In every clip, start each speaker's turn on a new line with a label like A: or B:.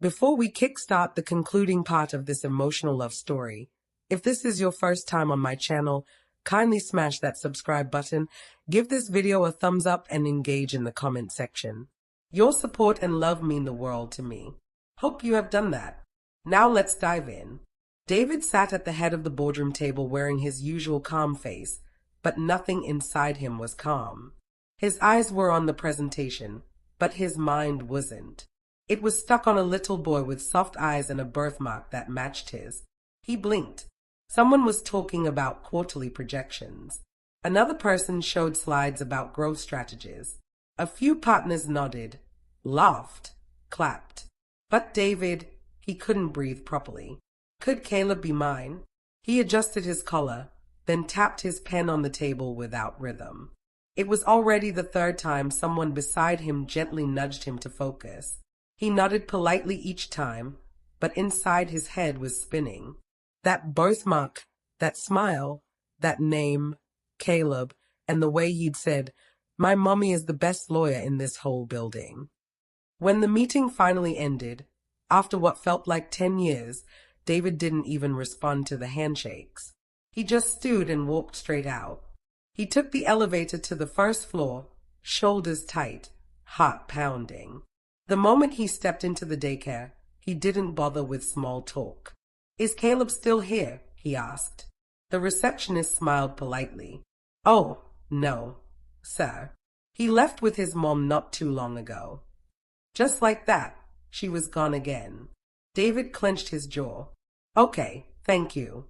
A: Before we kickstart the concluding part of this emotional love story, if this is your first time on my channel, kindly smash that subscribe button, give this video a thumbs up, and engage in the comment section. Your support and love mean the world to me. Hope you have done that. Now let's dive in. David sat at the head of the boardroom table wearing his usual calm face, but nothing inside him was calm. His eyes were on the presentation, but his mind wasn't. It was stuck on a little boy with soft eyes and a birthmark that matched his. He blinked. Someone was talking about quarterly projections. Another person showed slides about growth strategies. A few partners nodded, laughed, clapped. But David, he couldn't breathe properly. Could Caleb be mine? He adjusted his collar, then tapped his pen on the table without rhythm. It was already the third time someone beside him gently nudged him to focus. He nodded politely each time, but inside his head was spinning. That birthmark, that smile, that name, Caleb, and the way he'd said, "My mommy is the best lawyer in this whole building." When the meeting finally ended, after what felt like 10 years, David didn't even respond to the handshakes. He just stood and walked straight out. He took the elevator to the first floor, shoulders tight, heart pounding. The moment he stepped into the daycare, he didn't bother with small talk. "Is Caleb still here?" he asked. The receptionist smiled politely. "Oh, no, sir. He left with his mom not too long ago." Just like that, she was gone again. David clenched his jaw. "Okay, thank you."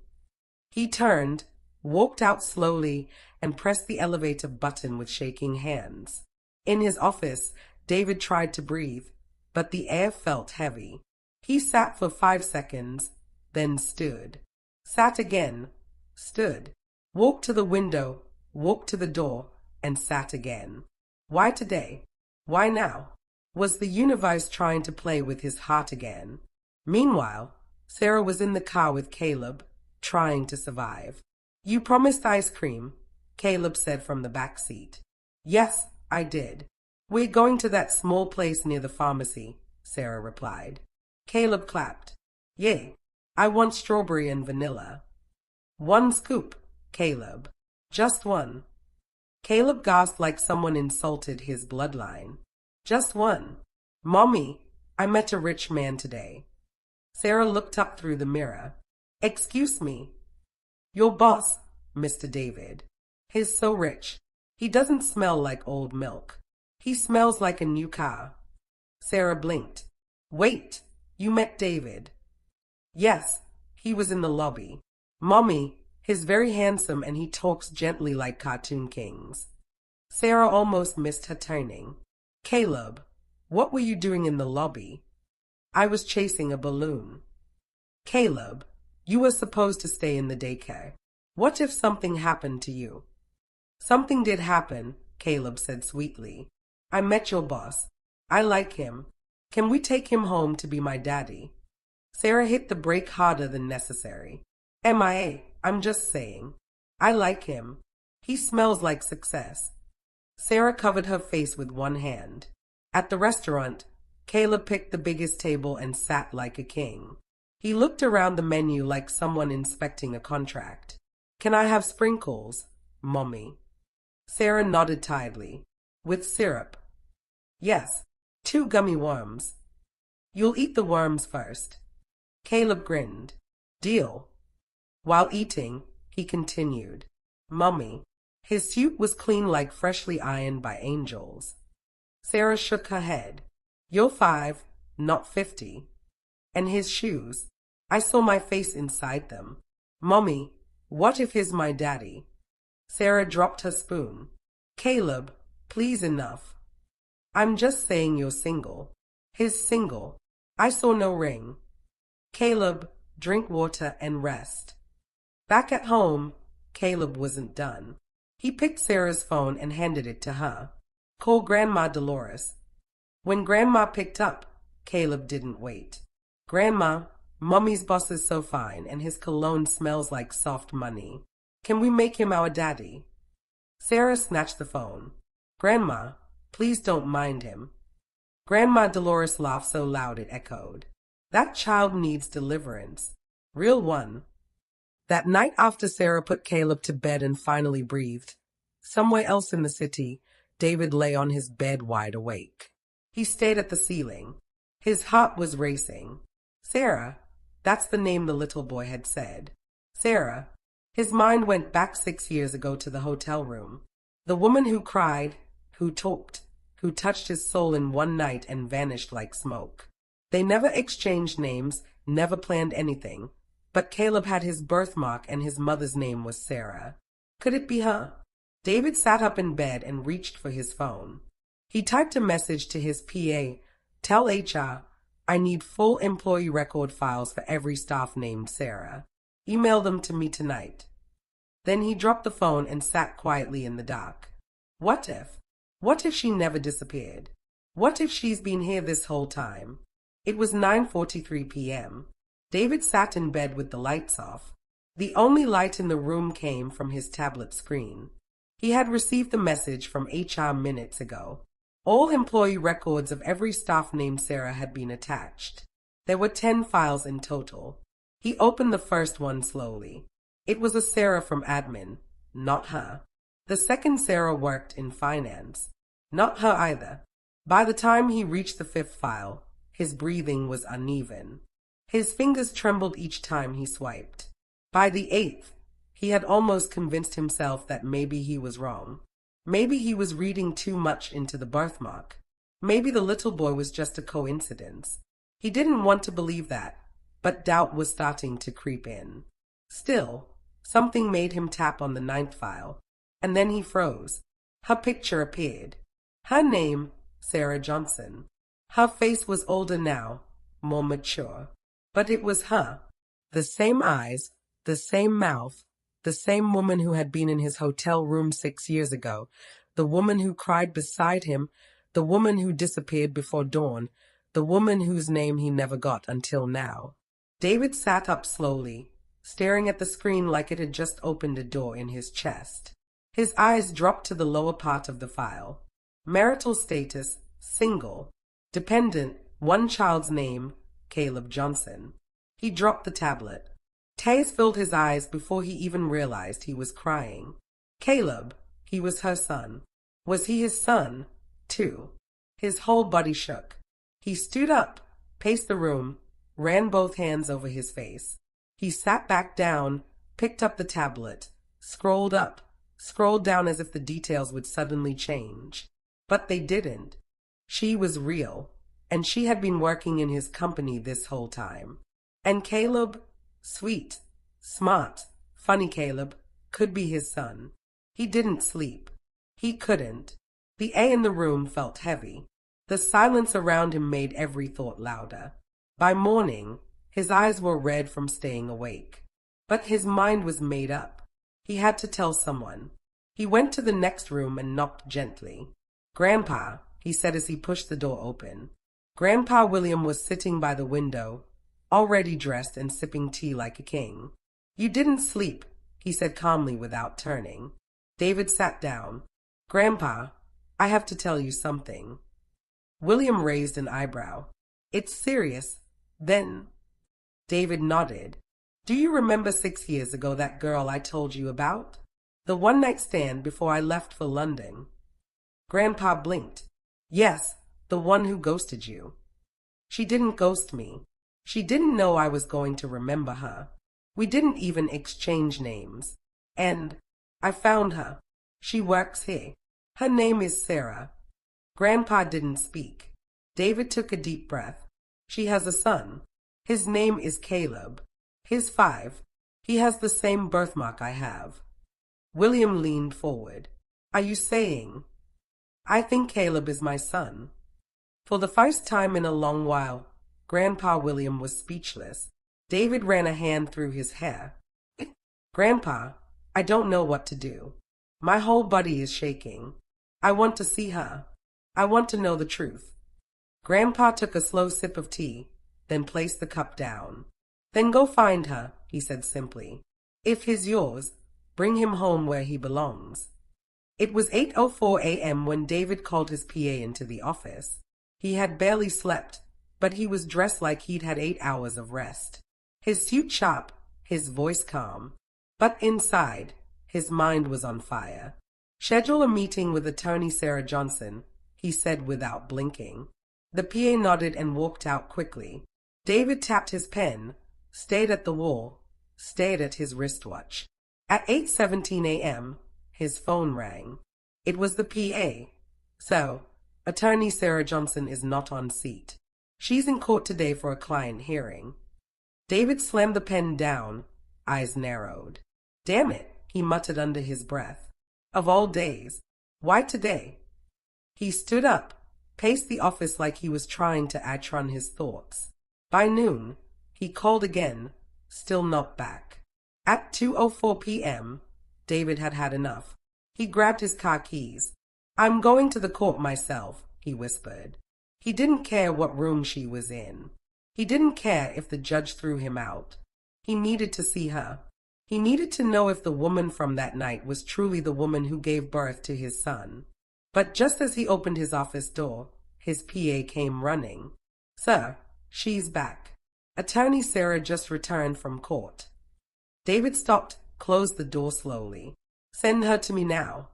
A: He turned, walked out slowly, and pressed the elevator button with shaking hands. In his office, David tried to breathe, but the air felt heavy. He sat for 5 seconds, then stood. Sat again, stood. Walked to the window, walked to the door, and sat again. Why today? Why now? Was the universe trying to play with his heart again? Meanwhile, Sarah was in the car with Caleb, trying to survive. "You promised ice cream," Caleb said from the back seat. "Yes, I did. We're going to that small place near the pharmacy," Sarah replied. Caleb clapped. "Yay, I want strawberry and vanilla." "1 scoop, Caleb. Just 1. Caleb gasped like someone insulted his bloodline. "Just 1. Mommy, I met a rich man today." Sarah looked up through the mirror. "Excuse me." "Your boss, Mr. David. He's so rich. He doesn't smell like old milk. He smells like a new car." Sarah blinked. "Wait, you met David?" "Yes, he was in the lobby." "Mommy, he's very handsome and he talks gently like cartoon kings." Sarah almost missed her turning. "Caleb, what were you doing in the lobby?" "I was chasing a balloon." "Caleb, you were supposed to stay in the daycare. What if something happened to you?" "Something did happen," Caleb said sweetly. "I met your boss. I like him. Can we take him home to be my daddy?" Sarah hit the brake harder than necessary. "MIA, I'm just saying. I like him. He smells like success." Sarah covered her face with one hand. At the restaurant, Caleb picked the biggest table and sat like a king. He looked around the menu like someone inspecting a contract. "Can I have sprinkles, Mommy?" Sarah nodded tiredly. "With syrup?" "Yes, 2 gummy worms." "You'll eat the worms first." Caleb grinned. "Deal." While eating, he continued, "Mommy, his suit was clean like freshly ironed by angels." Sarah shook her head. "You're 5, not 50. And his shoes, I saw my face inside them. Mommy, what if he's my daddy?" Sarah dropped her spoon. "Caleb, please enough. I'm just saying you're single. He's single. I saw no ring." "Caleb, drink water and rest." Back at home, Caleb wasn't done. He picked Sarah's phone and handed it to her. "Call Grandma Dolores." When Grandma picked up, Caleb didn't wait. "Grandma, Mommy's boss is so fine and his cologne smells like soft money. Can we make him our daddy?" Sarah snatched the phone. "Grandma, please don't mind him." Grandma Dolores laughed so loud it echoed. That child needs deliverance. Real one. That night after Sarah put Caleb to bed and finally breathed, somewhere else in the city, David lay on his bed wide awake. He stared at the ceiling. His heart was racing. Sarah, that's the name the little boy had said. Sarah. His mind went back 6 years ago to the hotel room. The woman who cried, who talked, who touched his soul in one night and vanished like smoke. They never exchanged names, never planned anything. But Caleb had his birthmark and his mother's name was Sarah. Could it be her? David sat up in bed and reached for his phone. He typed a message to his PA. Tell HR, I need full employee record files for every staff named Sarah. Email them to me tonight. Then he dropped the phone and sat quietly in the dark. What if? What if she never disappeared? What if she's been here this whole time? It was 9:43 p.m. David sat in bed with the lights off. The only light in the room came from his tablet screen. He had received the message from HR minutes ago. All employee records of every staff named Sarah had been attached. There were 10 files in total. He opened the first one slowly. It was a Sarah from admin, not her. The second Sarah worked in finance, not her either. By the time he reached the 5th file, his breathing was uneven. His fingers trembled each time he swiped. By the 8th, he had almost convinced himself that maybe he was wrong. Maybe he was reading too much into the birthmark. Maybe the little boy was just a coincidence. He didn't want to believe that, but doubt was starting to creep in. Still, something made him tap on the 9th file, and then he froze. Her picture appeared. Her name, Sarah Johnson. Her face was older now, more mature. But it was her. The same eyes, the same mouth, the same woman who had been in his hotel room 6 years ago, the woman who cried beside him, the woman who disappeared before dawn, the woman whose name he never got until now. David sat up slowly, staring at the screen like it had just opened a door in his chest. His eyes dropped to the lower part of the file. Marital status, single. Dependent, one child's name, Caleb Johnson. He dropped the tablet. Tears filled his eyes before he even realized he was crying. Caleb, he was her son. Was he his son, too? His whole body shook. He stood up, paced the room, ran both hands over his face. He sat back down, picked up the tablet, scrolled up, scrolled down as if the details would suddenly change. But they didn't. She was real, and she had been working in his company this whole time. And Caleb, sweet, smart, funny Caleb, could be his son. He didn't sleep. He couldn't. The air in the room felt heavy. The silence around him made every thought louder. By morning, his eyes were red from staying awake. But his mind was made up. He had to tell someone. He went to the next room and knocked gently. "Grandpa," he said as he pushed the door open. Grandpa William was sitting by the window, already dressed and sipping tea like a king. "You didn't sleep," he said calmly without turning. David sat down. "Grandpa, I have to tell you something." William raised an eyebrow. "It's serious, then?" David nodded. "Do you remember 6 years ago that girl I told you about? The one-night stand before I left for London?" Grandpa blinked. "Yes, the one who ghosted you." "She didn't ghost me. She didn't know I was going to remember her. We didn't even exchange names. And I found her. She works here. Her name is Sarah." Grandpa didn't speak. David took a deep breath. "She has a son. His name is Caleb. He's 5. He has the same birthmark I have." William leaned forward. "Are you saying?" "I think Caleb is my son." For the first time in a long while, Grandpa William was speechless. David ran a hand through his hair. "Grandpa, I don't know what to do. My whole body is shaking. I want to see her. I want to know the truth." Grandpa took a slow sip of tea, then placed the cup down. "Then go find her," he said simply. "If he's yours, bring him home where he belongs." It was 8:04 a.m. when David called his PA into the office. He had barely slept, but he was dressed like he'd had 8 hours of rest. His suit sharp, his voice calm. But inside, his mind was on fire. "Schedule a meeting with attorney Sarah Johnson," he said without blinking. The PA nodded and walked out quickly. David tapped his pen, stared at the wall, stared at his wristwatch. At 8:17 a.m., his phone rang. It was the PA. "So, attorney Sarah Johnson is not on seat. She's in court today for a client hearing." David slammed the pen down, eyes narrowed. "Damn it," he muttered under his breath. "Of all days, why today?" He stood up, paced the office like he was trying to outrun his thoughts. By noon, he called again, still not back. At 2:04 p.m., David had had enough. He grabbed his car keys. "I'm going to the court myself," he whispered. He didn't care what room she was in. He didn't care if the judge threw him out. He needed to see her. He needed to know if the woman from that night was truly the woman who gave birth to his son. But just as he opened his office door, his PA came running. "Sir, she's back. Attorney Sarah just returned from court." David stopped, closed the door slowly. "Send her to me now."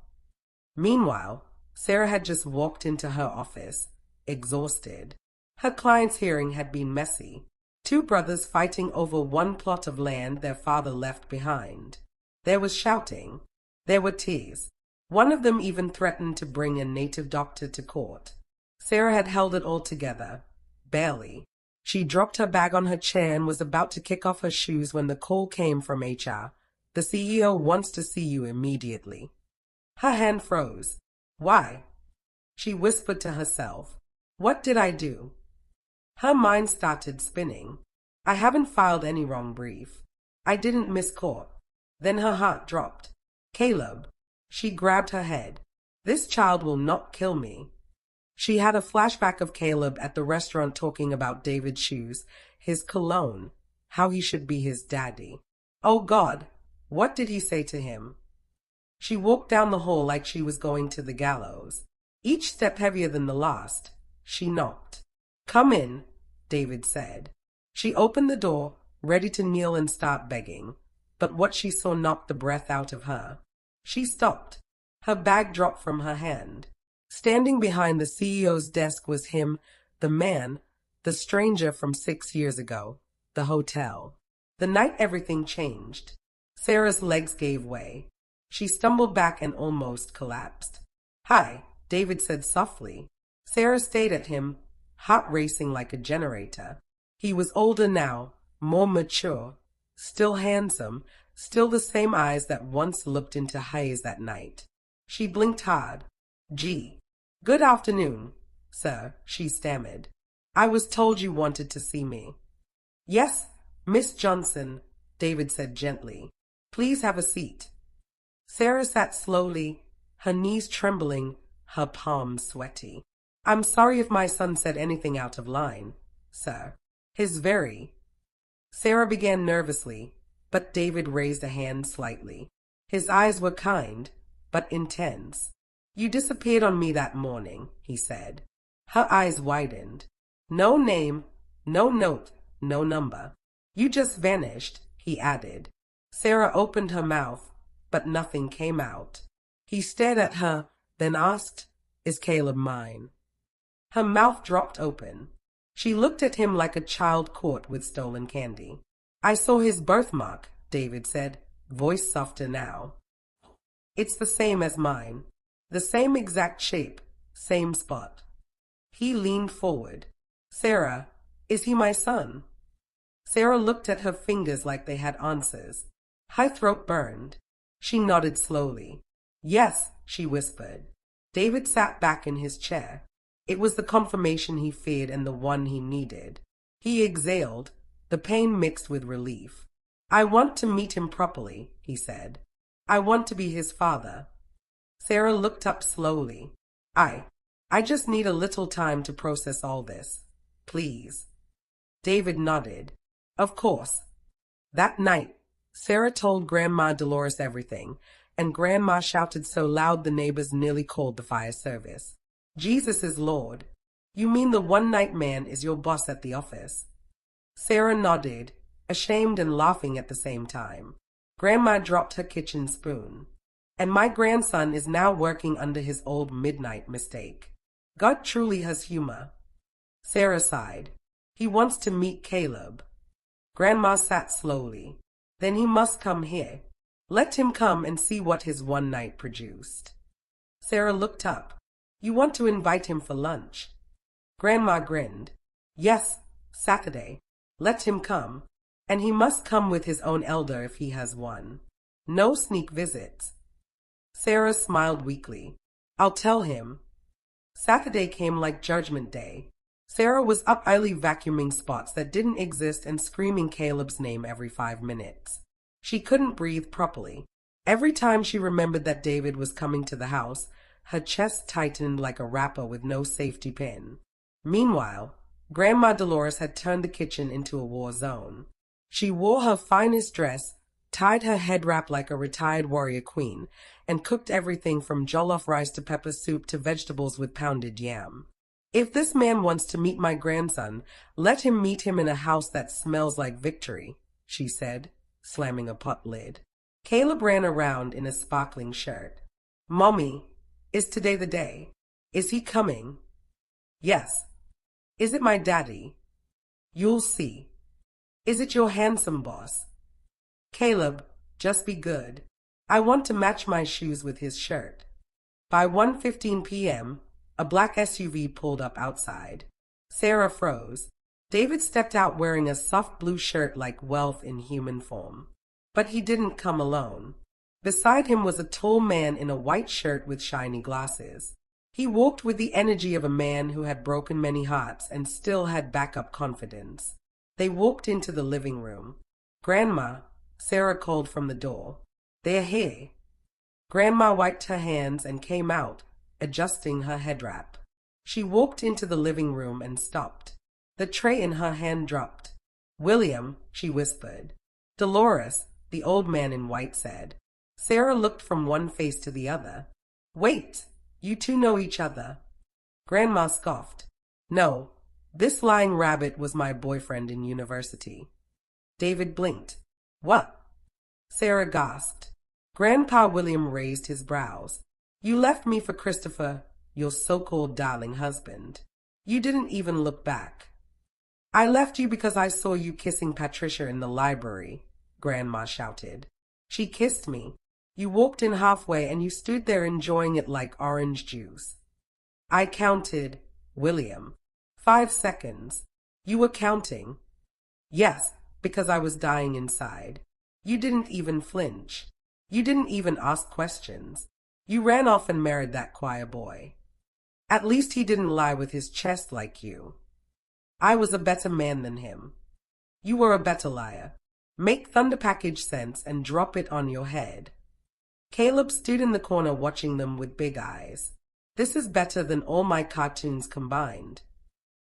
A: Meanwhile, Sarah had just walked into her office, exhausted. Her client's hearing had been messy. Two brothers fighting over one plot of land their father left behind. There was shouting. There were tears. One of them even threatened to bring a native doctor to court. Sarah had held it all together. Barely. She dropped her bag on her chair and was about to kick off her shoes when the call came from HR. "The CEO wants to see you immediately." Her hand froze. "Why?" She whispered to herself. "What did I do?" Her mind started spinning. "I haven't filed any wrong brief. I didn't miss court." Then her heart dropped. "Caleb." She grabbed her head. "This child will not kill me." She had a flashback of Caleb at the restaurant talking about David's shoes, his cologne, how he should be his daddy. Oh God, what did he say to him? She walked down the hall like she was going to the gallows. Each step heavier than the last. She knocked. "Come in," David said. She opened the door, ready to kneel and start begging, but what she saw knocked the breath out of her. She stopped. Her bag dropped from her hand. Standing behind the CEO's desk was him, the man, the stranger from 6 years ago, the hotel. The night everything changed. Sarah's legs gave way. She stumbled back and almost collapsed. "Hi," David said softly. Sarah stayed at him, heart racing like a generator. He was older now, more mature, still handsome, still the same eyes that once looked into haze at night. She blinked hard. "Gee. Good afternoon, sir," she stammered. "I was told you wanted to see me." "Yes, Miss Johnson," David said gently. "Please have a seat." Sarah sat slowly, her knees trembling, her palms sweaty. "I'm sorry if my son said anything out of line, sir. His very—" Sarah began nervously, but David raised a hand slightly. His eyes were kind, but intense. "You disappeared on me that morning," he said. Her eyes widened. "No name, no note, no number. You just vanished," he added. Sarah opened her mouth, but nothing came out. He stared at her, then asked, "Is Caleb mine?" Her mouth dropped open. She looked at him like a child caught with stolen candy. "I saw his birthmark," David said, voice softer now. "It's the same as mine. The same exact shape, same spot." He leaned forward. "Sarah, is he my son?" Sarah looked at her fingers like they had answers. Her throat burned. She nodded slowly. "Yes," she whispered. David sat back in his chair. It was the confirmation he feared and the one he needed. He exhaled, the pain mixed with relief. "I want to meet him properly," he said. "I want to be his father." Sarah looked up slowly. I just need a little time to process all this. Please." David nodded. "Of course." That night, Sarah told Grandma Dolores everything, and Grandma shouted so loud the neighbors nearly called the fire service. "Jesus is Lord." You mean the one-night man is your boss at the office? Sarah nodded, ashamed and laughing at the same time. Grandma dropped her kitchen spoon. And my grandson is now working under his old midnight mistake. God truly has humor. Sarah sighed. He wants to meet Caleb. Grandma sat slowly. Then he must come here. Let him come and see what his one night produced. Sarah looked up. You want to invite him for lunch? Grandma grinned. Yes, Saturday. Let him come. And he must come with his own elder if he has one. No sneak visits. Sarah smiled weakly. I'll tell him. Saturday came like Judgment Day. Sarah was up early vacuuming spots that didn't exist and screaming Caleb's name every 5 minutes. She couldn't breathe properly. Every time she remembered that David was coming to the house, her chest tightened like a rapper with no safety pin. Meanwhile, Grandma Dolores had turned the kitchen into a war zone. She wore her finest dress, tied her head wrap like a retired warrior queen, and cooked everything from jollof rice to pepper soup to vegetables with pounded yam. If this man wants to meet my grandson, let him meet him in a house that smells like victory, she said, slamming a pot lid. Caleb ran around in a sparkling shirt. Mommy, is today the day? Is he coming? Yes. Is it my daddy? You'll see. Is it your handsome boss? Caleb, just be good. I want to match my shoes with his shirt. By 1:15 p.m., a black SUV pulled up outside. Sarah froze. David stepped out wearing a soft blue shirt like wealth in human form. But he didn't come alone. Beside him was a tall man in a white shirt with shiny glasses. He walked with the energy of a man who had broken many hearts and still had backup confidence. They walked into the living room. Grandma, Sarah called from the door. They're here. Grandma wiped her hands and came out, adjusting her head wrap. She walked into the living room and stopped. The tray in her hand dropped. William, she whispered. Dolores, the old man in white said. Sarah looked from one face to the other. Wait, you two know each other. Grandma scoffed. No, this lying rabbit was my boyfriend in university. David blinked. What? Sarah gasped. Grandpa William raised his brows. You left me for Christopher, your so-called darling husband. You didn't even look back. I left you because I saw you kissing Patricia in the library, Grandma shouted. She kissed me. You walked in halfway and you stood there enjoying it like orange juice. I counted, William. 5 seconds. You were counting. Yes, because I was dying inside. You didn't even flinch. You didn't even ask questions. You ran off and married that choir boy. At least he didn't lie with his chest like you. I was a better man than him. You were a better liar. Make Thunder Package sense and drop it on your head. Caleb stood in the corner watching them with big eyes. This is better than all my cartoons combined.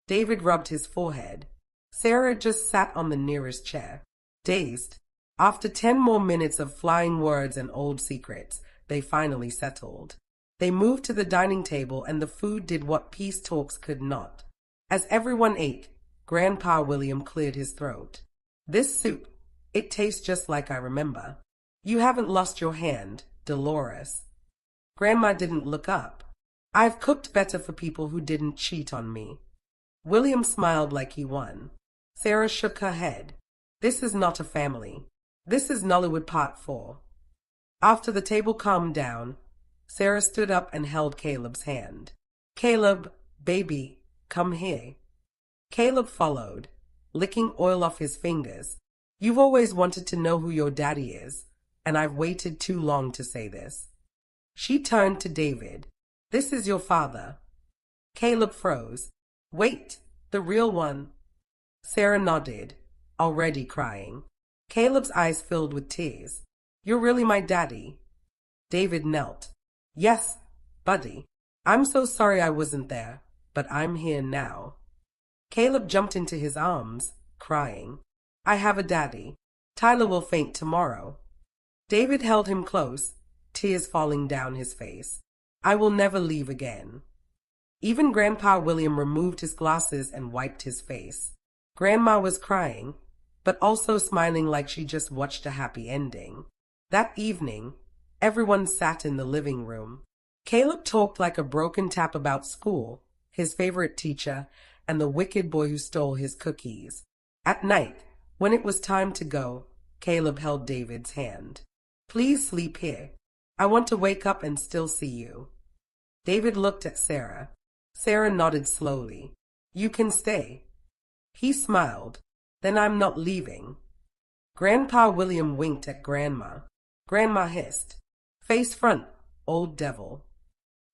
A: David rubbed his forehead. Sarah just sat on the nearest chair, dazed. After 10 more minutes of flying words and old secrets, they finally settled. They moved to the dining table and the food did what peace talks could not. As everyone ate, Grandpa William cleared his throat. This soup, it tastes just like I remember. You haven't lost your hand, Dolores. Grandma didn't look up. I've cooked better for people who didn't cheat on me. William smiled like he won. Sarah shook her head. This is not a family. This is Nollywood Part 4. After the table calmed down, Sarah stood up and held Caleb's hand. Caleb, baby, come here. Caleb followed, licking oil off his fingers. You've always wanted to know who your daddy is, and I've waited too long to say this. She turned to David. This is your father. Caleb froze. Wait, the real one. Sarah nodded, already crying. Caleb's eyes filled with tears. You're really my daddy. David knelt. Yes, buddy. I'm so sorry I wasn't there, but I'm here now. Caleb jumped into his arms, crying. I have a daddy. Tyler will faint tomorrow. David held him close, tears falling down his face. I will never leave again. Even Grandpa William removed his glasses and wiped his face. Grandma was crying, but also smiling like she just watched a happy ending. That evening, everyone sat in the living room. Caleb talked like a broken tap about school, his favorite teacher, and the wicked boy who stole his cookies. At night, when it was time to go, Caleb held David's hand. "Please sleep here. I want to wake up and still see you." David looked at Sarah. Sarah nodded slowly. "You can stay." He smiled. "Then I'm not leaving." Grandpa William winked at Grandma. Grandma hissed, "Face front, old devil."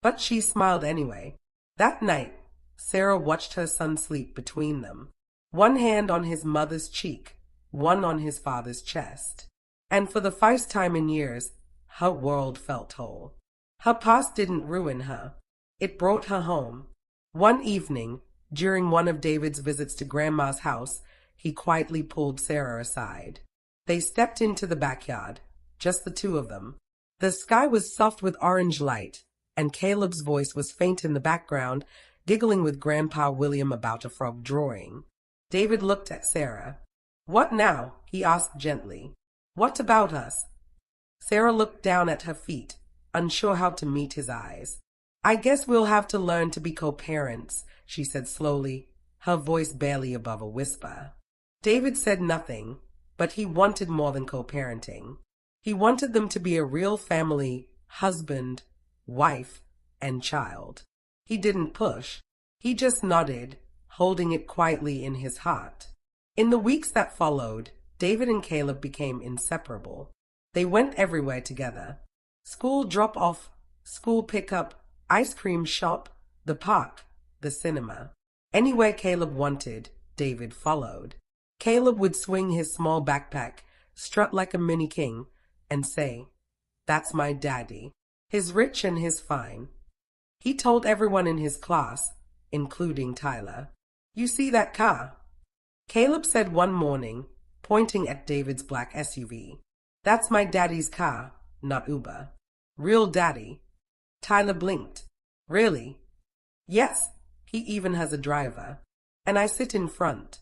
A: But she smiled anyway. That night, Sarah watched her son sleep between them, one hand on his mother's cheek, one on his father's chest. And for the first time in years, her world felt whole. Her past didn't ruin her. It brought her home. One evening, during one of David's visits to Grandma's house, he quietly pulled Sarah aside. They stepped into the backyard, just the two of them. The sky was soft with orange light, and Caleb's voice was faint in the background, giggling with Grandpa William about a frog drawing. David looked at Sarah. "What now?" he asked gently. "What about us?" Sarah looked down at her feet, unsure how to meet his eyes. "I guess we'll have to learn to be co-parents," she said slowly, her voice barely above a whisper. David said nothing, but he wanted more than co-parenting. He wanted them to be a real family, husband, wife, and child. He didn't push. He just nodded, holding it quietly in his heart. In the weeks that followed, David and Caleb became inseparable. They went everywhere together. School drop-off, school pickup, ice cream shop, the park, the cinema. Anywhere Caleb wanted, David followed. Caleb would swing his small backpack, strut like a mini king, and say, "That's my daddy. His rich and his fine." He told everyone in his class, including Tyler, "You see that car?" Caleb said one morning, pointing at David's black SUV, "That's my daddy's car, not Uber. Real daddy." Tyler blinked. "Really?" "Yes, he even has a driver. And I sit in front."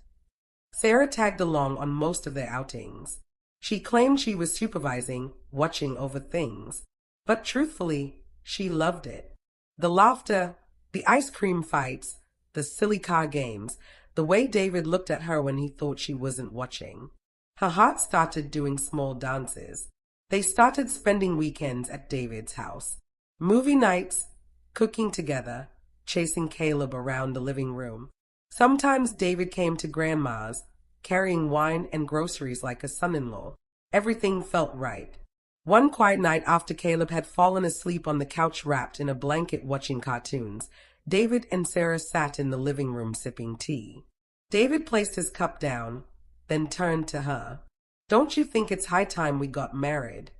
A: Sarah tagged along on most of their outings. She claimed she was supervising, watching over things. But truthfully, she loved it. The laughter, the ice cream fights, the silly car games, the way David looked at her when he thought she wasn't watching. Her heart started doing small dances. They started spending weekends at David's house. Movie nights, cooking together, chasing Caleb around the living room. Sometimes David came to Grandma's, carrying wine and groceries like a son-in-law. Everything felt right. One quiet night after Caleb had fallen asleep on the couch wrapped in a blanket watching cartoons, David and Sarah sat in the living room sipping tea. David placed his cup down, then turned to her. "Don't you think it's high time we got married?"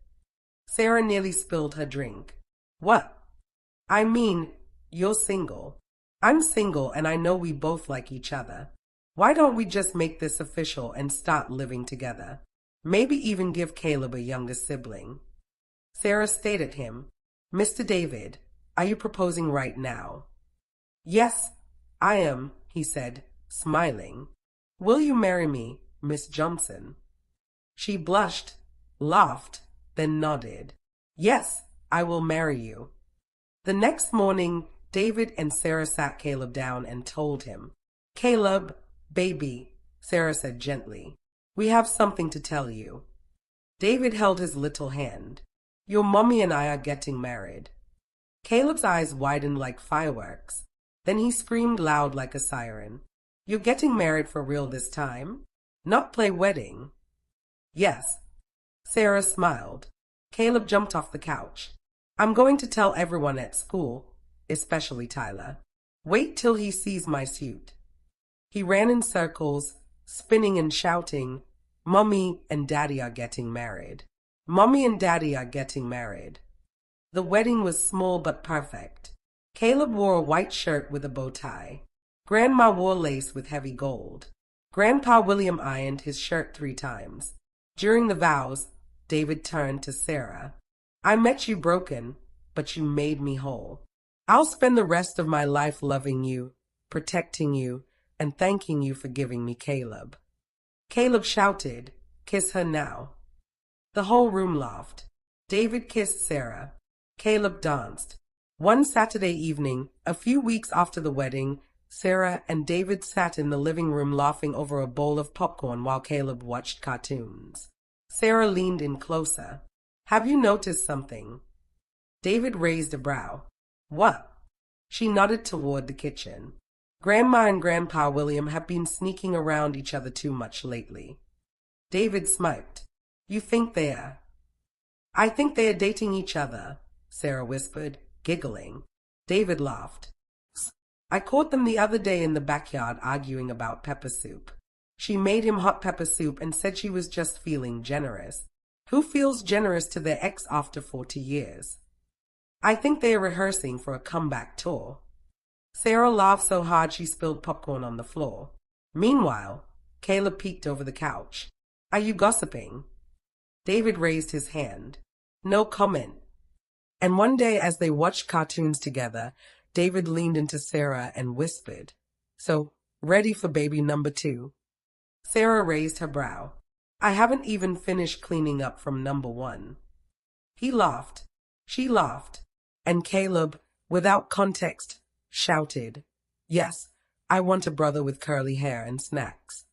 A: Sarah nearly spilled her drink. "What?" "I mean, you're single. I'm single and I know we both like each other. Why don't we just make this official and start living together? Maybe even give Caleb a younger sibling." Sarah stared at him. "Mr. David, are you proposing right now?" "Yes, I am," he said, smiling. "Will you marry me, Miss Johnson?" She blushed, laughed, then nodded. "Yes, I will marry you." The next morning, David and Sarah sat Caleb down and told him. "Caleb, baby," Sarah said gently, "we have something to tell you." David held his little hand. "Your mommy and I are getting married." Caleb's eyes widened like fireworks. Then he screamed loud like a siren. "You're getting married for real this time? Not play wedding?" "Yes." Sarah smiled. Caleb jumped off the couch. "I'm going to tell everyone at school, especially Tyler. Wait till he sees my suit." He ran in circles, spinning and shouting, "Mommy and Daddy are getting married. Mommy and Daddy are getting married." The wedding was small but perfect. Caleb wore a white shirt with a bow tie. Grandma wore lace with heavy gold. Grandpa William ironed his shirt 3 times. During the vows, David turned to Sarah. "I met you broken, but you made me whole. I'll spend the rest of my life loving you, protecting you, and thanking you for giving me Caleb. Caleb shouted, "Kiss her now." The whole room laughed. David kissed Sarah. Caleb danced. One Saturday evening, a few weeks after the wedding, Sarah and David sat in the living room laughing over a bowl of popcorn while Caleb watched cartoons. Sarah leaned in closer. "Have you noticed something?" David raised a brow. "What?" She nodded toward the kitchen. "Grandma and Grandpa William have been sneaking around each other too much lately." David smirked. "You think they are?" "I think they are dating each other," Sarah whispered, giggling. David laughed. "I caught them the other day in the backyard arguing about pepper soup. She made him hot pepper soup and said she was just feeling generous. Who feels generous to their ex after 40 years? I think they are rehearsing for a comeback tour." Sarah laughed so hard she spilled popcorn on the floor. Meanwhile, Caleb peeked over the couch. "Are you gossiping?" David raised his hand. "No comment." And one day as they watched cartoons together, David leaned into Sarah and whispered, "So, ready for baby number 2? Sarah raised her brow. "I haven't even finished cleaning up from number 1. He laughed. She laughed. And Caleb, without context, shouted, "Yes, I want a brother with curly hair and snacks."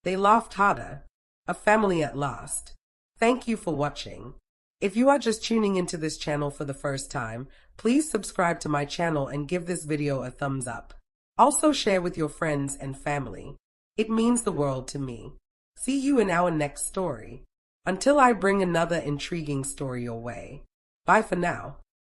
A: They laughed harder. A family at last. Thank you for watching. If you are just tuning into this channel for the first time, please subscribe to my channel and give this video a thumbs up. Also share with your friends and family. It means the world to me. See you in our next story. Until I bring another intriguing story your way. Bye for now.